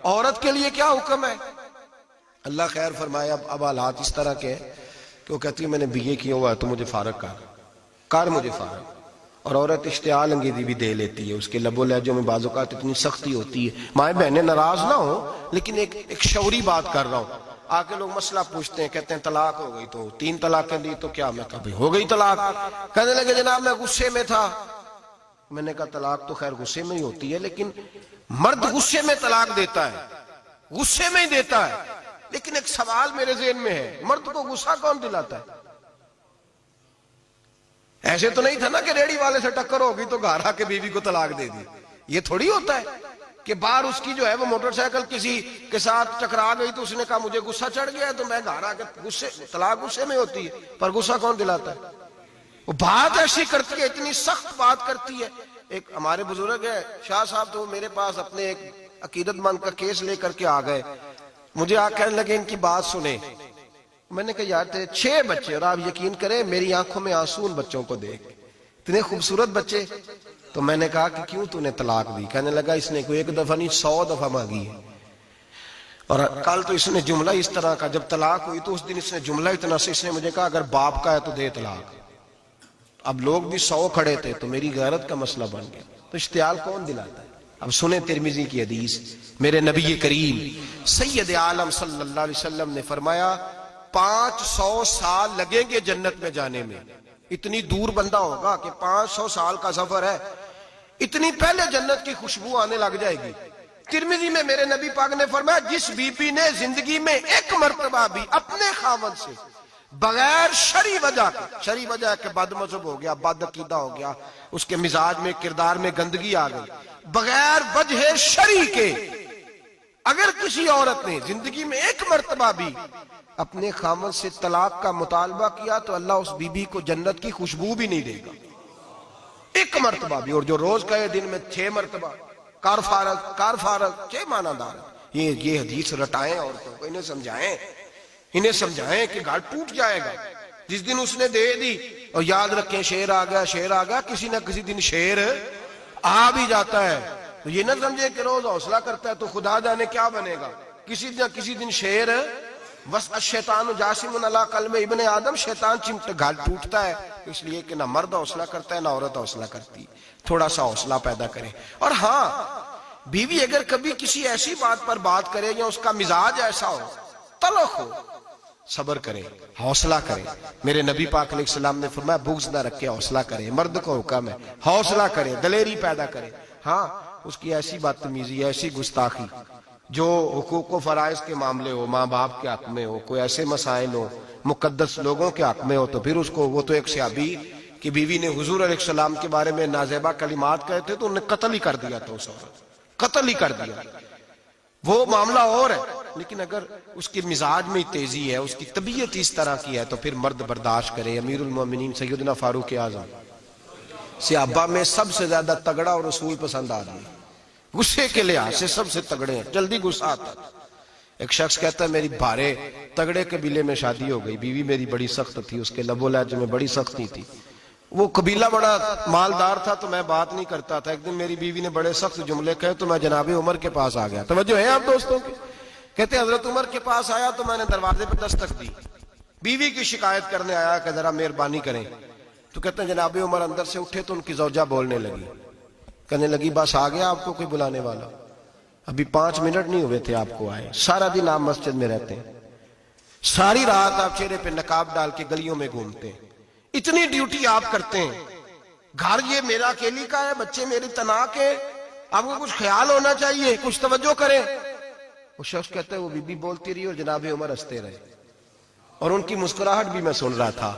عورت کے لیے کیا حکم ہے؟ اللہ خیر فرمائے. اب حالات اس طرح کے کہ وہ کہتی ہے میں نے BA کیا ہوا ہے تو مجھے فارغ کر مجھے فارغ. اور عورت اشتعال انگیزی بھی دے لیتی ہے. اس کے لب و لہجوں میں بعض اوقات اتنی سختی ہوتی ہے. مائیں بہنیں ناراض نہ ہوں، لیکن ایک شعوری بات کر رہا ہوں. آ کے لوگ مسئلہ پوچھتے ہیں، کہتے ہیں طلاق ہو گئی تو 3 طلاقیں دی تو کیا؟ میں کہا بھئی ہو گئی طلاق. کہنے لگے جناب میں غصے میں تھا. میں نے کہا طلاق تو خیر غصے میں ہی ہوتی ہے، لیکن مرد غصے میں طلاق دیتا ہے، غصے میں ہی دیتا ہے. لیکن ایک سوال میرے ذہن میں ہے، مرد کو غصہ کون دلاتا ہے؟ ایسے تو نہیں تھا نا کہ ریڑی والے سے ٹکر ہوگی تو گھر آ کے بیوی کو طلاق دے دی. یہ تھوڑی ہوتا ہے کہ باہر اس کی جو ہے وہ موٹر سائیکل کسی کے ساتھ ٹکرا گئی تو اس نے کہا مجھے غصہ چڑھ گیا ہے تو میں گھر آ کے طلاق غصے میں ہوتی ہے. پر غصہ کون دلاتا ہے؟ وہ بات ایسی کرتی ہے، اتنی سخت بات کرتی ہے. ایک ہمارے بزرگ ہے شاہ صاحب، تو میرے پاس اپنے ایک عقیدت مند کا کیس لے کر کے آ گئے. مجھے آ کہنے لگے ان کی بات سنیں. میں نے کہا یار تیرے 6 بچے، اور آپ یقین کریں میری آنکھوں میں آنسو ان بچوں کو دیکھ، اتنے خوبصورت بچے. تو میں نے کہا کہ کیوں تو نے طلاق دی؟ کہنے لگا اس نے کوئی 1 دفعہ نہیں 100 دفعہ مانگی ہے. اور کل تو اس نے جملہ اس طرح کا، جب طلاق ہوئی تو اس دن اس نے جملہ اتنا سے اس نے مجھے کہا اگر باپ کا ہے تو دے طلاق. اب لوگ بھی 100 کھڑے تھے تو میری غیرت کا مسئلہ بن گیا. تو اشتعال کون دلاتا ہے؟ اب سنیں ترمذی کی حدیث. میرے نبی کریم سید عالم صلی اللہ علیہ وسلم نے فرمایا 500 سال لگیں گے جنت میں جانے میں. اتنی دور بندہ ہوگا کہ 500 سال کا سفر ہے، اتنی پہلے جنت کی خوشبو آنے لگ جائے گی. ترمذی میں میرے نبی پاک نے فرمایا جس بی بی نے زندگی میں 1 مرتبہ بھی اپنے خاوند سے بغیر شرعی وجہ کہ بد مذہب ہو گیا، بد عقیدہ ہو گیا، اس کے مزاج میں کردار میں گندگی آ گئی، بغیر وجہ شرعی کے اگر کسی عورت نے زندگی میں 1 مرتبہ بھی اپنے خاوند سے طلاق کا مطالبہ کیا تو اللہ اس بی بی کو جنت کی خوشبو بھی نہیں دے گا. 1 مرتبہ بھی. اور جو روز کہے دن میں 6 مرتبہ کار فارغ 6 معنی دار. یہ حدیث رٹائیں عورتوں کو، انہیں سمجھائیں کہ گھر ٹوٹ جائے گا جس دن اس نے دے دی. اور یاد رکھیں شیر آ گیا کسی نہ کسی دن شیر آ بھی جاتا ہے. تو یہ نہ سمجھے کہ روز حوصلہ کرتا ہے تو خدا جانے کیا بنے گا. کسی نہ کسی دن شیر بس الشیطان جاسم علی قلب ابن آدم، شیطان گھر ٹوٹتا ہے. اس لیے کہ نہ مرد حوصلہ کرتا ہے نہ عورت حوصلہ کرتی. تھوڑا سا حوصلہ پیدا کرے. اور ہاں بیوی اگر کبھی کسی ایسی بات پر بات کرے یا اس کا مزاج ایسا ہو، تلخ ہو، صبر کرے، حوصلہ کرے. میرے نبی پاک علیہ السلام نے فرمایا بغض نہ رکھے حوصلہ کرے. مرد کو حکم ہے حوصلہ کرے، دلیری پیدا کرے. ہاں اس کی ایسی بدتمیزی، ایسی گستاخی جو حقوق و فرائض کے معاملے ہو، ماں باپ کے حق میں ہو، کوئی ایسے مسائل ہو مقدس لوگوں کے حق میں ہو، تو پھر اس کو، وہ تو ایک صحابی کی بیوی نے حضور علیہ السلام کے بارے میں نازیبا کلمات کہے تھے تو انہیں قتل ہی کر دیا تھا. اس عورت قتل ہی کر دیا. وہ معاملہ اور ہے، لیکن اگر اس کی مزاج میں تیزی ہے، اس کی طبیعت اس طرح کی ہے تو پھر مرد برداشت کرے. امیر المومنین سیدنا فاروق اعظم صحابہ میں سب سے زیادہ تگڑا اور رسول پسند آدمی، غصے کے لحاظ سے سب سے تگڑے ہیں، جلدی غصہ آتا. ایک شخص کہتا ہے میری بھارے تگڑے قبیلے میں شادی ہو گئی، بیوی میری بڑی سخت تھی، اس کے لب و لہجے میں بڑی سختی تھی. وہ قبیلہ بڑا مالدار تھا تو میں بات نہیں کرتا تھا. ایک دن میری بیوی نے بڑے سخت جملے کہے تو میں جناب عمر کے پاس آ گیا. توجہ ہے آپ دوستوں کی؟ کہتے ہیں حضرت عمر کے پاس آیا تو میں نے دروازے پہ دستک دی، بیوی کی شکایت کرنے آیا کہ ذرا مہربانی کریں. تو کہتے ہیں جناب عمر اندر سے اٹھے تو ان کی زوجہ بولنے لگی، کہنے لگی بس آ گیا آپ کو کوئی بلانے والا؟ ابھی 5 منٹ نہیں ہوئے تھے آپ کو آئے. سارا دن آپ مسجد میں رہتے ہیں، ساری رات آپ چہرے پہ نقاب ڈال کے گلیوں میں گھومتے ہیں، اتنی ڈیوٹی آپ کرتے ہیں. گھر یہ میرا اکیلی کا ہے، بچے میری تنہا کے، آپ کو کچھ خیال ہونا چاہیے، کچھ توجہ کریں. وہ شخص کہتا ہے وہ بی بی بولتی رہی اور جناب عمر ہنستے رہے، اور ان کی مسکراہٹ بھی میں سن رہا تھا.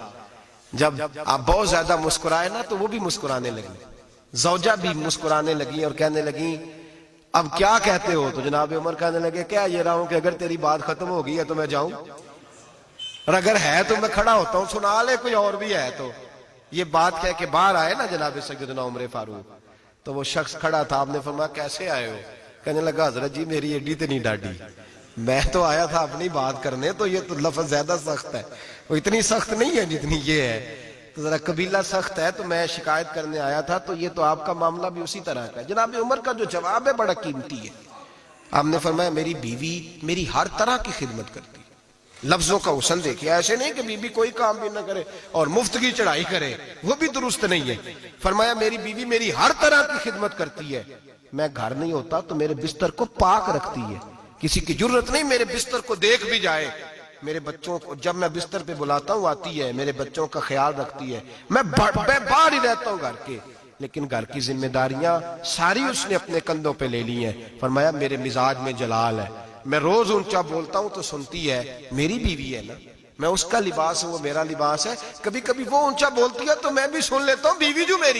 جب آپ بہت زیادہ مسکرائے نا تو وہ بھی مسکرانے لگی، زوجہ بھی مسکرانے لگی اور کہنے لگی اب کیا کہتے ہو؟ تو جناب عمر کہنے لگے کیا یہ رہا ہوں کہ اگر تیری بات ختم ہو گئی ہے تو میں جاؤں، اور اگر ہے تو میں کھڑا ہوتا ہوں، سنا لے کوئی اور بھی ہے تو. یہ بات کہہ کے باہر آئے نا جناب سیدنا عمر فاروق، تو وہ شخص کھڑا تھا. آپ نے فرمایا کیسے آئے ہو؟ کہنے لگا حضرت جی میری ایڈی تو نہیں ڈاڈی، میں تو آیا تھا اپنی بات کرنے، تو یہ تو لفظ زیادہ سخت ہے، وہ اتنی سخت نہیں ہے جتنی یہ ہے، تو ذرا قبیلہ سخت ہے تو میں شکایت کرنے آیا تھا. تو یہ تو آپ کا معاملہ بھی اسی طرح کا ہے. جناب عمر کا جو جواب ہے بڑا قیمتی ہے. آپ نے فرمایا میری بیوی میری ہر طرح کی خدمت کرتی ہے. لفظوں کا حسن دیکھیں، ایسے نہیں کہ بیوی کوئی کام بھی نہ کرے اور مفت کی چڑھائی کرے، وہ بھی درست نہیں ہے. فرمایا میری بیوی میری ہر طرح کی خدمت کرتی ہے، میں گھر نہیں ہوتا تو میرے بستر کو پاک رکھتی ہے، کسی کی ضرورت نہیں میرے بستر کو دیکھ بھی جائے. میرے بچوں کو جب میں بستر پہ بلاتا ہوں آتی ہے، میرے بچوں کا خیال رکھتی ہے. میں باہر ہی رہتا ہوں گھر کے، لیکن گھر کی ذمہ داریاں ساری اس نے اپنے کندھوں پہ لے لی ہیں. فرمایا میرے مزاج میں جلال ہے، میں روز اونچا بولتا ہوں تو سنتی ہے. میری بیوی ہے نا، میں اس کا لباس ہوں، وہ میرا لباس ہے. کبھی کبھی وہ اونچا بولتی ہے تو میں بھی سن لیتا ہوں، بیوی جو میری